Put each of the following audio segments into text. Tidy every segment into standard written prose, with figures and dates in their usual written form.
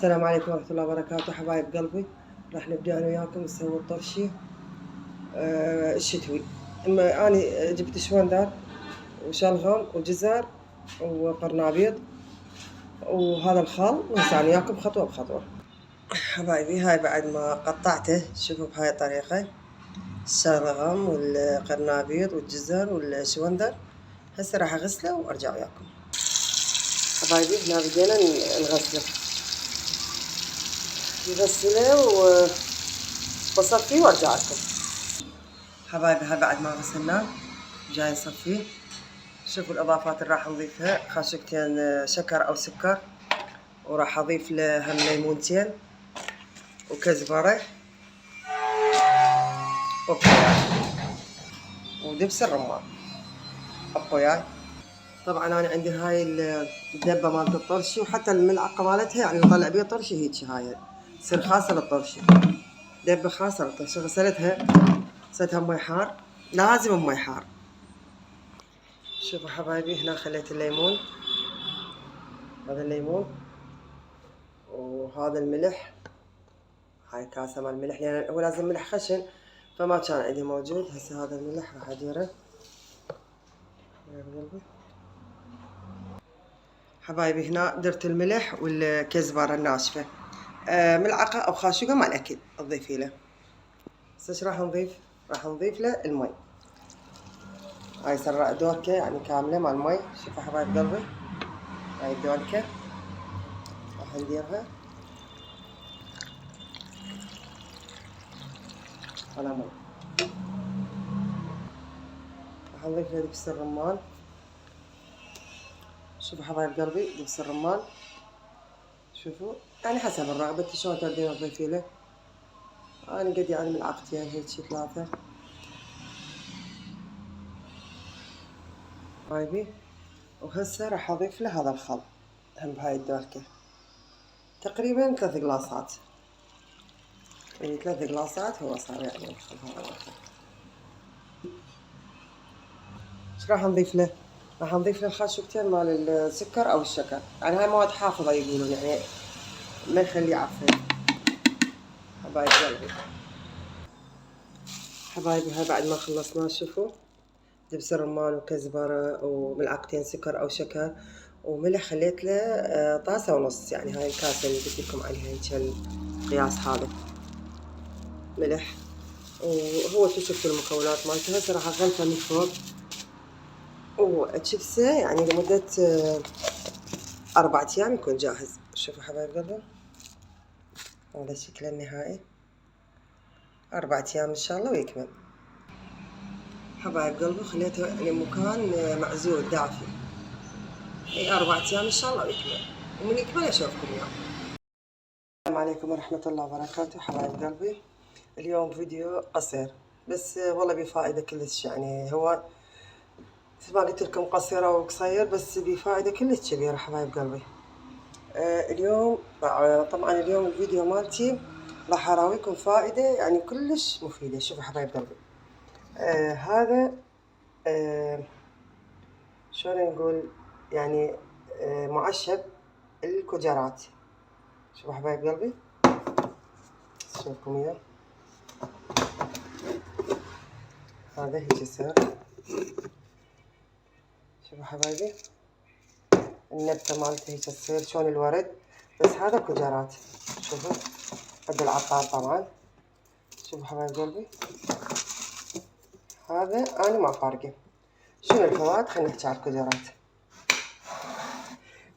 السلام عليكم ورحمة الله وبركاته حبايب قلبي. راح نبدأ أنا وياكم نسوي الطرشي الشتوي. أنا جبت شوندر وشلغم وجزر وقرنابيط وهذا الخل، وهسه أنا وياكم خطوة بخطوة. حبايبي هاي بعد ما قطعته شوفوا بهاي الطريقة، الشلغم والقرنابيط والجزر والشوندر. هسه راح أغسله وأرجع وياكم. حبايبي هنا بدينا نغسله وبصفيه وارجع لكم. حبايبي هاي بعد ما غسلناه جاي نصفيه. شوفوا الاضافات اللي راح نضيفها: خاشقتين شكر او سكر، وراح اضيف له هم ليمونتين وكزبره وبهاي ودبس الرمان. ابقوا وياي. طبعا انا عندي هاي الدبه مالت الطرشي، وحتى الملعقه مالتها يعني نطلع بيها طرشي هيك، هاي تصير خاصه للطرشي، دبه خاصه للطرشي. غسلتها بمي حار، لازم بمي حار. شوفوا حبايبي هنا خليت الليمون، هذا الليمون وهذا الملح، هاي كاسة مال الملح لأن هو لازم ملح خشن فما كان عندي موجود. هسه هذا الملح راح أديره. حبايبي هنا درت الملح والكزبرة الناشفة، ملعقة أو خاشقة مع الأكل تضيفي له. هسه ايش راح نضيف؟ راح نضيف له المي. هاي سراء دوركة يعني كاملة مع المي. شوفوا حبايب قلبي هاي الدوركة راح نديرها على مي. راح نضيف له دبس الرمان. شوفوا حبايب قلبي دبس الرمان، شوفوا يعني حسب الرغبة شلون تردين تضيفي له. أنا قد يعني ملعقتين هيك 3. حبايبي وهسه راح أضيف له هذا الخل هم بهاي الدوركة، تقريبا 3 قلاصات، يعني 3 قلاصات هو صار يعني الخل هذا. ايش راح نضيف له؟ راح نضيف له خاشوقتين مال السكر أو الشكر، يعني هاي مواد حافظة يقولون، يعني ما يخليه يعفن. حبايب قلبي حبايبي هاي بعد ما خلصنا شوفوا دبس الرمان وكزبرة وملعقتين سكر أو شكر وملح. خليت له 1.5 طاسة، يعني هاي الكاسة اللي قلت لكم عليها هيك القياس هذا ملح. وهو شفتوا المكونات مالته. هسه راح اغلفه من فوق واتشبسه يعني لمدة 4 أيام يكون جاهز. شوفوا حبايب قلبي هذا شكله النهائي، 4 أيام إن شاء الله ويكمل. حبايب قلبي خليته يعني مكان معزول دافي، اي 4 أيام إن شاء الله ويكمل، ومن يكمل أشوفكم وياه. السلام عليكم ورحمة الله وبركاته حبايب قلبي. اليوم فيديو قصير بس والله بفائدة كلش، يعني هو مثل ما قلت لكم قصيرة وقصير بس بفائدة كلش كبيرة حبايب قلبي. اليوم طبعا اليوم الفيديو مالتي راح اراويكم فائدة يعني كلش مفيدة. شوفوا حبايب قلبي هذا شلون نقول يعني معشب الكجرات. شوفوا حبايب قلبي اشوفكم اياه. هذا هيك يصير. شوفوا حبايبي النبتة مالته هيك تصير شلون الورد، بس هذا كجرات. شوفوا عند العطار طبعا. شوفوا حبايب قلبي هذا أنا ما فارقة. شنو الفوائد؟ خلينا نحكي على الكجرات.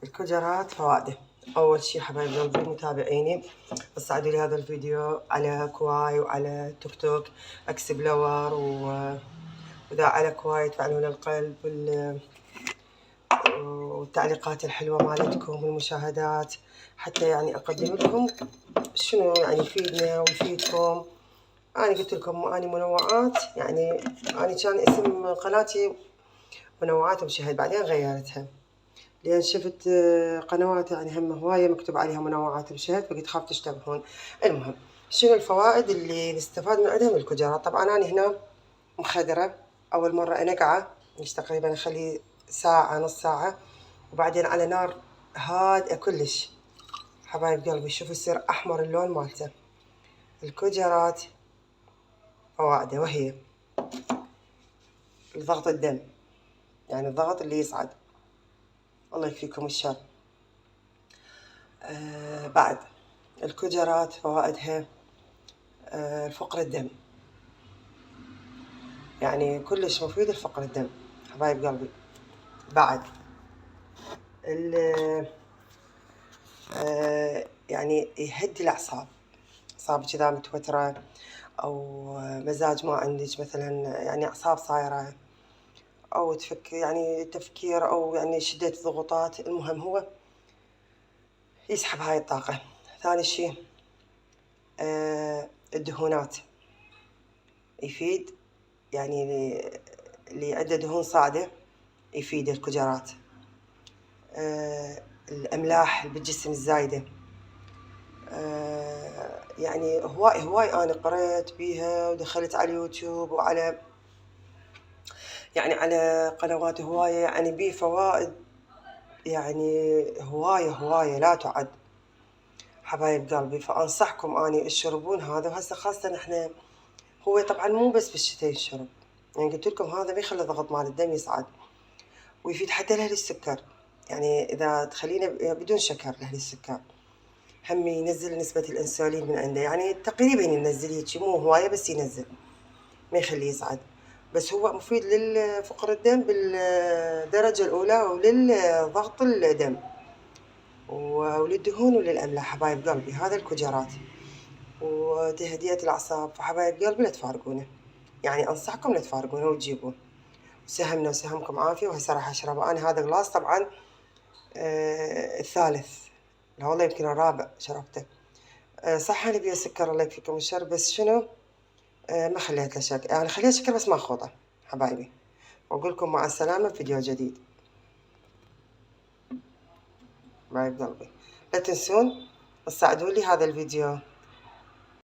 الكجرات فوائده: أول شي حبايب قلبي متابعيني صعدوا لي هذا الفيديو على كواي وعلى توك توك اكسبلور، وإذا على كواي تفعلون القلب والتعليقات الحلوة مالتكم والمشاهدات، حتى يعني أقدم لكم شنو يعني يفيدنا ويفيدكم. أنا قلت لكم أنا منوعات، يعني أنا كان اسم قناتي منوعات مشاهد، بعدين غيرتها لأن شفت قنوات يعني هم هواية مكتوب عليها منوعات مشاهد، فقلت خاف تشتبهون. المهم شنو الفوائد اللي نستفاد من عندها من الكجرات؟ طبعا أنا هنا مخدرة أول مرة أنقعه، مش تقريبا أخليه ساعة نص ساعة، وبعدين على نار هادئة كلش. حبايب قلبي شوفوا يصير أحمر اللون مالته. الكوجرات فوائده، وهي الضغط الدم، يعني الضغط اللي يصعد، الله يكفيكم الشر. بعد الكوجرات فوائدها فقر الدم، يعني كلش مفيد لفقر الدم حبايب قلبي. بعد يعني يهدي الأعصاب، أعصابك إذا متوترة أو مزاج ما عندك مثلا، يعني أعصاب صايرة أو يعني تفكير أو يعني شدة ضغوطات، المهم هو يسحب هاي الطاقة. ثاني شيء الدهونات، يفيد يعني اللي عنده دهون صاعدة يفيد الكوجرات. الأملاح بالجسم الزايدة، يعني هواي أنا قرأت بيها ودخلت على اليوتيوب وعلى يعني على قنوات هواية، يعني بيه فوائد يعني هواية لا تعد حبايب قلبي. فأنصحكم أني تشربون هذا. وهسه خاصة احنا هو طبعا مو بس بالشتاء يشرب، يعني قلت لكم هذا بيخلي الضغط مال الدم يصعد، ويفيد حتى لأهل السكر، يعني إذا تخلينا بدون شكر لأهل السكر، هم ينزل نسبة الأنسولين من عنده، يعني تقريبا ينزل هيك مو هواية بس ينزل، ما يخليه يصعد. بس هو مفيد للفقر الدم بالدرجة الأولى وللضغط الدم وللدهون وللأملاح حبايب قلبي. هذا الكوجرات وتهدئة الأعصاب. فحبايب قلبي لا تفارقونه، يعني أنصحكم لا تفارقونه وتجيبوه. سهمنا وسهمكم عافية. وهسه راح أشربه أنا. هذا غلاس طبعا الثالث، لا والله يمكن الرابع شربته. صح أنا بيه سكر الله يكفيكم الشر، بس شنو ما خليت له شكر، يعني خليت شكر بس ما خوضه حبايبي. وأقول لكم مع السلامة بفيديو جديد حبايب قلبي. لا تنسون تساعدوا لي هذا الفيديو